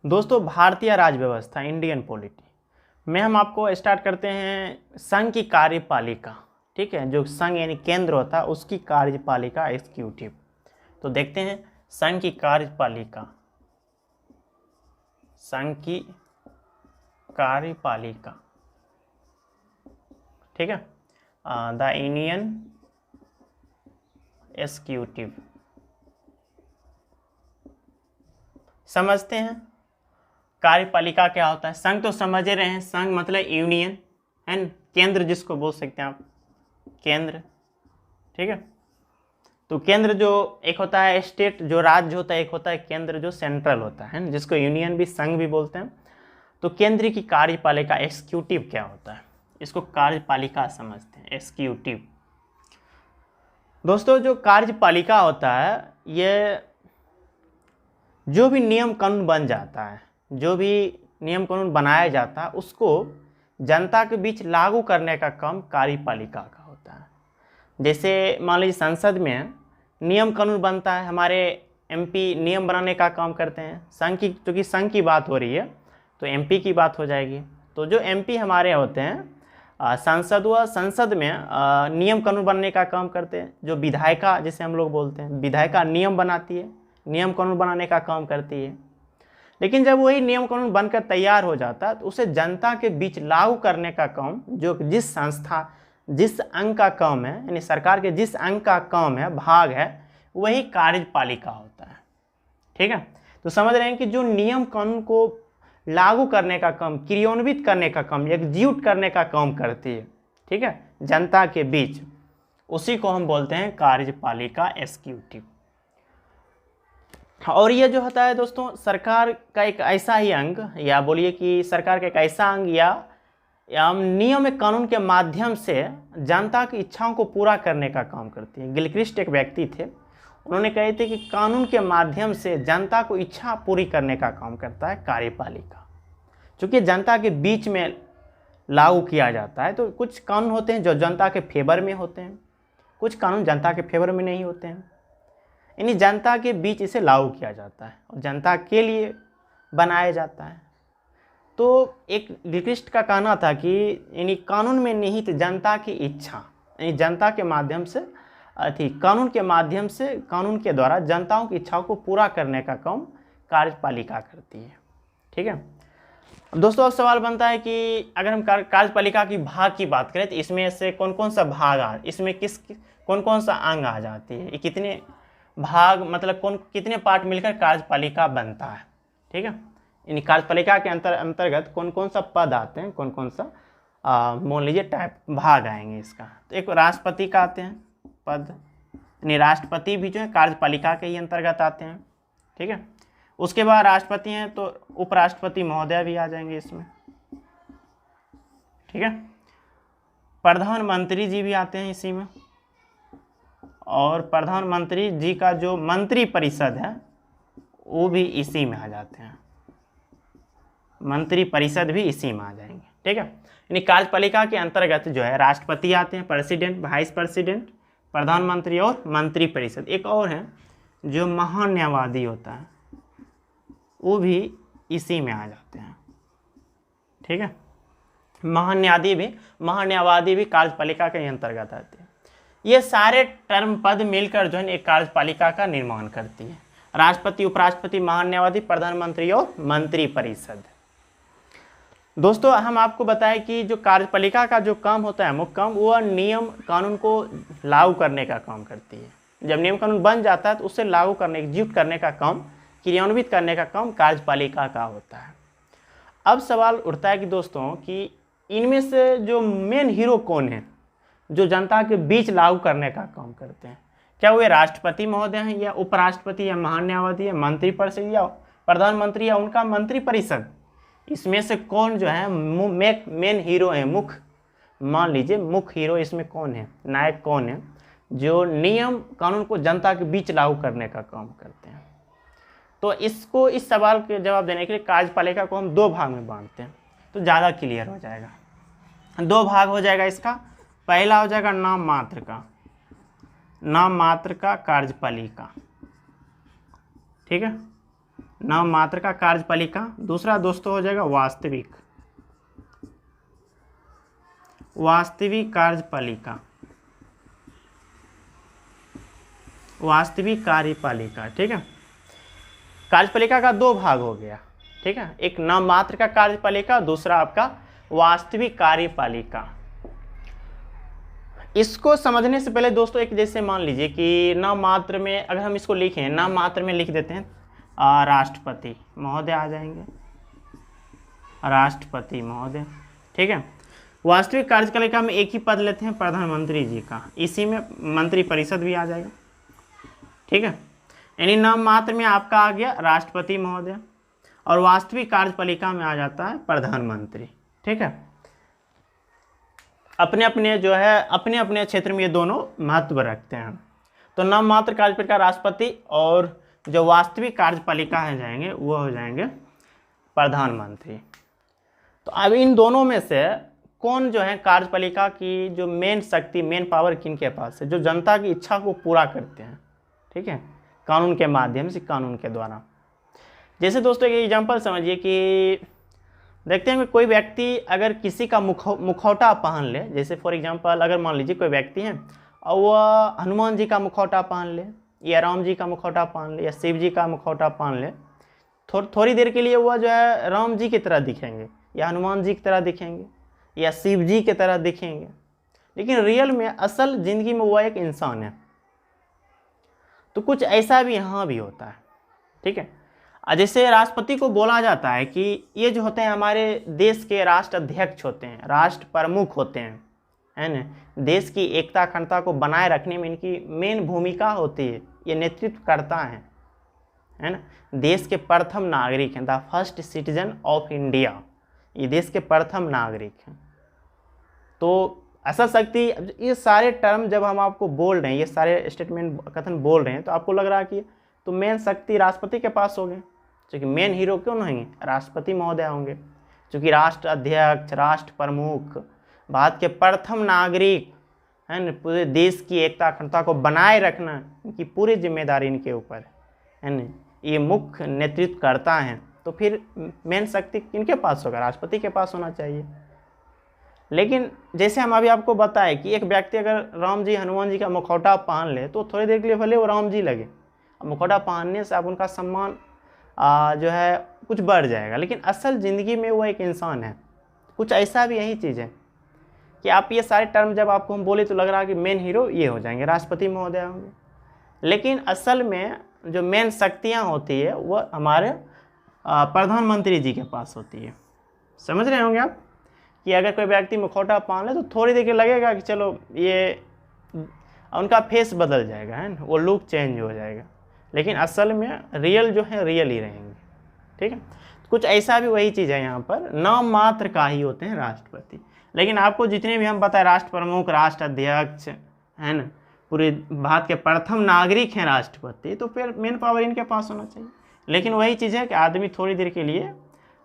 दोस्तों, भारतीय राज्य व्यवस्था इंडियन पॉलिटी में हम आपको स्टार्ट करते हैं संघ की कार्यपालिका। ठीक है, जो संघ यानी केंद्र होता है उसकी कार्यपालिका एग्जीक्यूटिव। तो देखते हैं संघ की कार्यपालिका, संघ की कार्यपालिका। ठीक है, द इंडियन एग्जीक्यूटिव। समझते हैं कार्यपालिका क्या होता है। संघ तो समझ रहे हैं, संघ मतलब यूनियन एंड केंद्र जिसको बोल सकते हैं आप, केंद्र। ठीक है, तो केंद्र जो एक होता है स्टेट, जो राज्य होता है, एक होता है केंद्र जो सेंट्रल होता है, जिसको यूनियन भी संघ भी बोलते हैं। तो केंद्र की कार्यपालिका एग्जीक्यूटिव क्या होता है, इसको कार्यपालिका समझते हैं, एग्जीक्यूटिव। दोस्तों, जो कार्यपालिका होता है ये जो भी नियम कानून बन जाता है, जो भी नियम कानून बनाया जाता है उसको जनता के बीच लागू करने का काम कार्यपालिका का होता है। जैसे मान लीजिए संसद में नियम कानून बनता है, हमारे एमपी नियम बनाने का काम करते हैं। संघ की, क्योंकि संघ की बात हो रही है तो एमपी की बात हो जाएगी। तो जो एमपी हमारे होते हैं संसद व संसद में नियम कानून बनने का काम करते हैं। जो विधायिका जिसे हम लोग बोलते हैं, विधायिका नियम बनाती है, नियम कानून बनाने का काम करती है। लेकिन जब वही नियम कानून बनकर तैयार हो जाता है तो उसे जनता के बीच लागू करने का काम, जो जिस संस्था जिस अंग का काम है, यानी सरकार के जिस अंग का काम है, भाग है, वही कार्यपालिका होता है। ठीक है, तो समझ रहे हैं कि जो नियम कानून को लागू करने का काम, क्रियान्वित करने का काम, एग्जीक्यूट करने का काम करती है, ठीक है, जनता के बीच, उसी को हम बोलते हैं कार्यपालिका एग्जीक्यूटिव। और ये जो होता है दोस्तों, सरकार का एक ऐसा ही अंग, या बोलिए कि सरकार का एक ऐसा अंग या नियम कानून के माध्यम से जनता की इच्छाओं को पूरा करने का काम करती है। गिलक्रिस्ट एक व्यक्ति थे, उन्होंने कहे थे कि कानून के माध्यम से जनता को इच्छा पूरी करने का काम करता है कार्यपालिका। चूँकि जनता के बीच में लागू किया जाता है तो कुछ कानून होते हैं जो जनता के फेवर में होते हैं, कुछ कानून जनता के फेवर में नहीं होते हैं, यानी जनता के बीच इसे लागू किया जाता है और जनता के लिए बनाया जाता है। तो एक गिलक्रिस्ट का कहना था कि यानी कानून में निहित जनता की इच्छा, यानी जनता के माध्यम से कानून के माध्यम से, कानून के द्वारा जनताओं की इच्छाओं को पूरा करने का काम कार्यपालिका करती है। ठीक है, अब दोस्तों अब सवाल बनता है कि अगर हम कार्यपालिका की भाग की बात करें तो इसमें से कौन कौन सा भाग इसमें कौन कौन सा अंग आ जाती है, ये कितने भाग, मतलब कितने पार्ट मिलकर कार्यपालिका बनता है। ठीक है, यानी कार्यपालिका के अंतर्गत कौन कौन सा पद आते हैं, कौन कौन सा मान लीजिए टाइप भाग आएंगे इसका। तो एक राष्ट्रपति का आते हैं पद, यानी राष्ट्रपति भी जो है कार्यपालिका के ही अंतर्गत आते हैं। ठीक है, उसके बाद राष्ट्रपति हैं तो उपराष्ट्रपति महोदय भी आ जाएंगे इसमें। ठीक है, प्रधानमंत्री जी भी आते हैं इसी में, और प्रधानमंत्री जी का जो मंत्री परिषद है वो भी इसी में आ जाते हैं, मंत्री परिषद भी इसी में आ जाएंगे। ठीक है, यानी कार्यपालिका के अंतर्गत जो है राष्ट्रपति आते हैं, प्रेसिडेंट, वाइस प्रेसिडेंट, प्रधानमंत्री और मंत्री परिषद। एक और है जो महान्यायवादी होता है, वो भी इसी में आ जाते हैं। ठीक है, महान्यायवादी भी कार्यपालिका के अंतर्गत आते हैं। ये सारे टर्म पद मिलकर जो है एक कार्यपालिका का निर्माण करती है। राष्ट्रपति, उपराष्ट्रपति, महान्यायवादी, प्रधानमंत्री और मंत्री परिषद। दोस्तों हम आपको बताएं कि जो कार्यपालिका का जो काम होता है, मुख्य काम, वह नियम कानून को लागू करने का काम करती है। जब नियम कानून बन जाता है तो उसे लागू करने, एग्जीक्यूट करने का काम, क्रियान्वित करने का काम कार्यपालिका का होता है। अब सवाल उठता है कि दोस्तों कि इनमें से जो मेन हीरो कौन है जो जनता के बीच लागू करने का काम करते हैं? क्या वे राष्ट्रपति महोदय हैं, या उपराष्ट्रपति, या महान्यायवादी, या मंत्री परिषद, या प्रधानमंत्री, या उनका मंत्री परिषद? इसमें से कौन जो है मेन हीरो है, मुख्य, मान लीजिए मुख्य हीरो इसमें कौन है, नायक कौन है जो नियम कानून को जनता के बीच लागू करने का काम करते हैं? तो इसको, इस सवाल के जवाब देने के लिए कार्यपालिका को हम दो भाग में बांटते हैं तो ज़्यादा क्लियर हो जाएगा। दो भाग हो जाएगा इसका। पहला हो जाएगा नाम मात्र का कार्यपालिका। ठीक है, नाम मात्र का कार्यपालिका। दूसरा दोस्तों हो जाएगा वास्तविक, वास्तविक कार्यपालिका, वास्तविक कार्यपालिका। ठीक है, कार्यपालिका का दो भाग हो गया। ठीक है, एक नाम मात्र का कार्यपालिका, दूसरा आपका वास्तविक कार्यपालिका। इसको समझने से पहले दोस्तों एक जैसे मान लीजिए कि नाम मात्र में अगर हम इसको लिखें, नाम मात्र में लिख देते हैं राष्ट्रपति महोदय आ जाएंगे, राष्ट्रपति महोदय। ठीक है, वास्तविक कार्यपालिका में एक ही पद लेते हैं प्रधानमंत्री जी का, इसी में मंत्री परिषद भी आ जाएगा। ठीक है, यानी नाम मात्र में आपका आ गया राष्ट्रपति महोदय और वास्तविक कार्यपालिका में आ जाता है प्रधानमंत्री। ठीक है, अपने अपने जो है अपने अपने क्षेत्र में ये दोनों महत्व रखते हैं। तो नाम मात्र कार्यपालिका राष्ट्रपति और जो वास्तविक कार्यपालिका है जाएंगे वो हो जाएंगे प्रधानमंत्री। तो अब इन दोनों में से कौन जो है कार्यपालिका की जो मेन शक्ति, मेन पावर किनके पास है, जो जनता की इच्छा को पूरा करते हैं। ठीक है, कानून के माध्यम से, कानून के द्वारा। जैसे दोस्तों एक एग्जांपल समझिए कि देखते हैं कि कोई व्यक्ति अगर किसी का मुखौटा पहन ले, जैसे फॉर एग्जांपल अगर मान लीजिए कोई व्यक्ति है और वह हनुमान जी का मुखौटा पहन ले या राम जी का मुखौटा पहन ले या शिव जी का मुखौटा पहन ले, थोड़ी देर के लिए वह जो है राम जी की तरह दिखेंगे या हनुमान जी की तरह दिखेंगे या शिव जी की तरह दिखेंगे, लेकिन रियल में असल ज़िंदगी में वह एक इंसान है। तो कुछ ऐसा भी यहाँ भी होता है। ठीक है, जैसे राष्ट्रपति को बोला जाता है कि ये जो होते हैं हमारे देश के राष्ट्र अध्यक्ष होते हैं, राष्ट्र प्रमुख होते हैं, है ना, देश की एकता अखंडता को बनाए रखने में इनकी मेन भूमिका होती है, ये नेतृत्व करता है ना। देश के प्रथम नागरिक हैं, the first citizen of India, ये देश के प्रथम नागरिक हैं। तो असल शक्ति, ये सारे टर्म जब हम आपको बोल रहे हैं, ये सारे स्टेटमेंट कथन बोल रहे हैं, तो आपको लग रहा है कि तो मेन शक्ति राष्ट्रपति के पास होगी, क्योंकि मेन हीरो क्यों नहीं, राष्ट्रपति महोदय होंगे, क्योंकि राष्ट्र अध्यक्ष, राष्ट्र प्रमुख, भारत के प्रथम नागरिक, है न, पूरे देश की एकता अखंडता को बनाए रखना इनकी पूरी जिम्मेदारी इनके ऊपर है न, ये मुख्य नेतृत्व करता है। तो फिर मेन शक्ति किनके पास होगा, राष्ट्रपति के पास होना चाहिए। लेकिन जैसे हम अभी आपको बताएं कि एक व्यक्ति अगर राम जी हनुमान जी का मुखौटा पहन ले तो थोड़ी देर के लिए भले वो राम जी लगे, मुखौटा पहनने से आप उनका सम्मान जो है कुछ बढ़ जाएगा, लेकिन असल ज़िंदगी में वो एक इंसान है। कुछ ऐसा भी यही चीज़ है कि आप ये सारे टर्म जब आपको हम बोले तो लग रहा है कि मेन हीरो ये हो जाएंगे, राष्ट्रपति महोदय होंगे, लेकिन असल में जो मेन शक्तियाँ होती है वो हमारे प्रधानमंत्री जी के पास होती है। समझ रहे होंगे आप कि अगर कोई व्यक्ति मुखौटा पहन ले तो थोड़ी देर के लगेगा कि चलो ये उनका फेस बदल जाएगा, है ना, वो लुक चेंज हो जाएगा, लेकिन असल में रियल जो है रियल ही रहेंगे। ठीक है, कुछ ऐसा भी वही चीज़ है, यहाँ पर नाम मात्र का ही होते हैं राष्ट्रपति, लेकिन आपको जितने भी हम बताए राष्ट्र प्रमुख, राष्ट्र अध्यक्ष, है ना, पूरे भारत के प्रथम नागरिक हैं राष्ट्रपति, तो फिर मेन पावर इनके पास होना चाहिए। लेकिन वही चीज़ है कि आदमी थोड़ी देर के लिए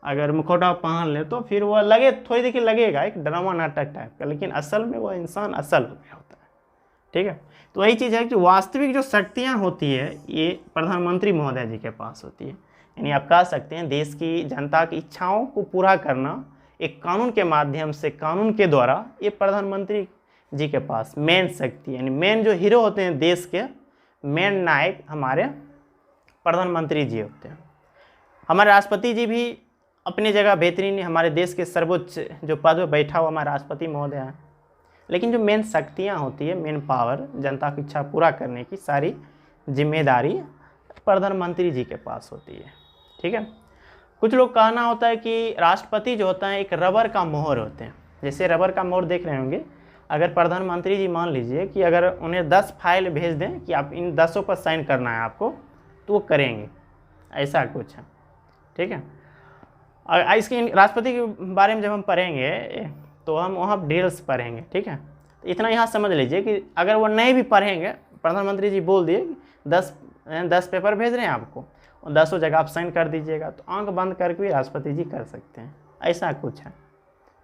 अगर मुखौटा पहन ले तो फिर वह लगे थोड़ी देर के लगेगा एक ड्रामा नाटक टाइप का, लेकिन असल में वह इंसान असल हो गया होता है। ठीक है, तो वही चीज़ है कि वास्तविक जो शक्तियाँ होती है ये प्रधानमंत्री महोदय जी के पास होती है। यानी आप कह सकते हैं देश की जनता की इच्छाओं को पूरा करना एक कानून के माध्यम से, कानून के द्वारा, ये प्रधानमंत्री जी के पास मेन शक्ति, यानी मेन जो हीरो होते हैं देश के, मेन नायक हमारे प्रधानमंत्री जी होते हैं। हमारे राष्ट्रपति जी भी अपनी जगह बेहतरीन, हमारे देश के सर्वोच्च जो पद पर बैठा हुआ हमारा राष्ट्रपति महोदय है, लेकिन जो मेन शक्तियाँ होती है, मेन पावर, जनता की इच्छा पूरा करने की सारी जिम्मेदारी प्रधानमंत्री जी के पास होती है। ठीक है, कुछ लोग कहना होता है कि राष्ट्रपति जो होता है एक रबर का मोहर होते हैं। जैसे रबर का मोहर देख रहे होंगे, अगर प्रधानमंत्री जी मान लीजिए कि अगर उन्हें 10 फाइल भेज दें कि आप इन 10 पर साइन करना है आपको, तो वो करेंगे, ऐसा कुछ है। ठीक है, और इसके राष्ट्रपति के बारे में जब हम पढ़ेंगे तो हम वहाँ डिटेल्स पढ़ेंगे। ठीक है, तो इतना यहाँ समझ लीजिए कि अगर वो नहीं भी पढ़ेंगे, प्रधानमंत्री जी बोल दिए कि 10 पेपर भेज रहे हैं आपको, 10 जगह आप साइन कर दीजिएगा, तो आंख बंद करके भी राष्ट्रपति जी कर सकते हैं, ऐसा कुछ है।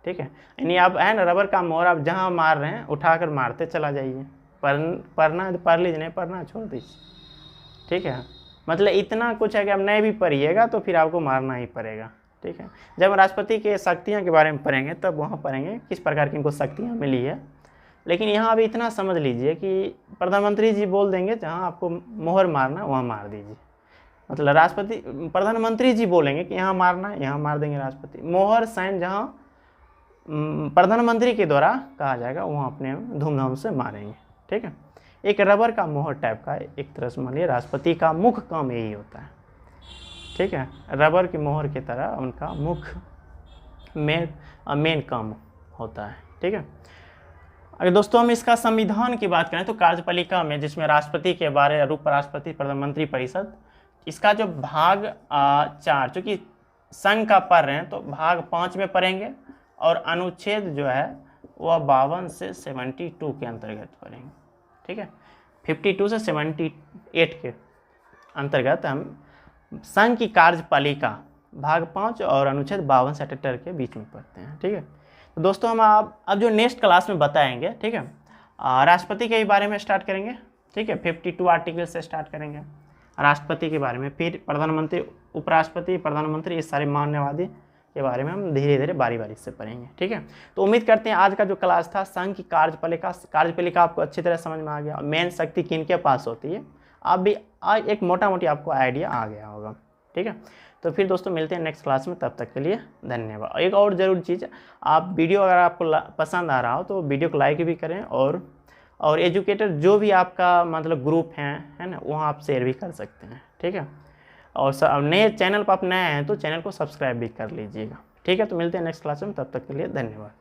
ठीक है, यानी आप है ना रबर का मोहर, आप जहाँ मार रहे हैं उठाकर मारते चला जाइए, पढ़ना है तो पढ़ लीजिए, नहीं पढ़ना छोड़ दीजिए। ठीक है, मतलब इतना कुछ है कि आप नहीं भी पढ़िएगा तो फिर आपको मारना ही पड़ेगा, ठीक है। जब राष्ट्रपति के शक्तियाँ के बारे में पढ़ेंगे तब वहाँ पढ़ेंगे किस प्रकार की इनको शक्तियाँ मिली है। लेकिन यहाँ अभी इतना समझ लीजिए कि प्रधानमंत्री जी बोल देंगे जहाँ आपको मोहर मारना वहाँ मार दीजिए। मतलब राष्ट्रपति प्रधानमंत्री जी बोलेंगे कि यहाँ मारना है, यहाँ मार देंगे राष्ट्रपति। मोहर साइन जहाँ प्रधानमंत्री के द्वारा कहा जाएगा वहाँ अपने धूमधाम से मारेंगे, ठीक है। एक रबर का मोहर टाइप का एक तरह से मानिए राष्ट्रपति का मुख्य काम यही होता है, ठीक है। रबर की मोहर की तरह उनका मुख्य मेन काम होता है, ठीक है। अगर दोस्तों हम इसका संविधान की बात करें तो कार्यपालिका में जिसमें राष्ट्रपति के बारे उप राष्ट्रपति प्रधानमंत्री परिषद, इसका जो भाग 4 चूँकि संघ का पढ़ रहे हैं तो भाग 5 में पढ़ेंगे और अनुच्छेद जो है वह 52 से 72 के अंतर्गत पढ़ेंगे, ठीक है। 52 से 78 के अंतर्गत हम संघ की कार्यपालिका भाग 5 और अनुच्छेद 52 से 78 के बीच में पढ़ते हैं, ठीक है। तो दोस्तों हम अब जो नेक्स्ट क्लास में बताएंगे, ठीक है, राष्ट्रपति के बारे में स्टार्ट करेंगे, ठीक है। 52 आर्टिकल से स्टार्ट करेंगे राष्ट्रपति के बारे में, फिर प्रधानमंत्री उपराष्ट्रपति प्रधानमंत्री इस सारे मान्यवादी के बारे में हम धीरे धीरे बारी बारी से पढ़ेंगे, ठीक है। तो उम्मीद करते हैं आज का जो क्लास था संघ की कार्यपालिका आपको अच्छी तरह समझ में आ गया, मेन शक्ति किनके पास होती है आप भी एक मोटा मोटी आपको आइडिया आ गया होगा, ठीक है। तो फिर दोस्तों मिलते हैं नेक्स्ट क्लास में, तब तक के लिए धन्यवाद। एक और ज़रूरी चीज़, आप वीडियो अगर आपको पसंद आ रहा हो तो वीडियो को लाइक भी करें और एजुकेटर जो भी आपका मतलब ग्रुप है ना, वहाँ आप शेयर भी कर सकते हैं, ठीक है। और नए चैनल पर आप नए हैं तो चैनल को सब्सक्राइब भी कर लीजिएगा, ठीक है। तो मिलते हैं नेक्स्ट क्लास में, तब तक के लिए धन्यवाद।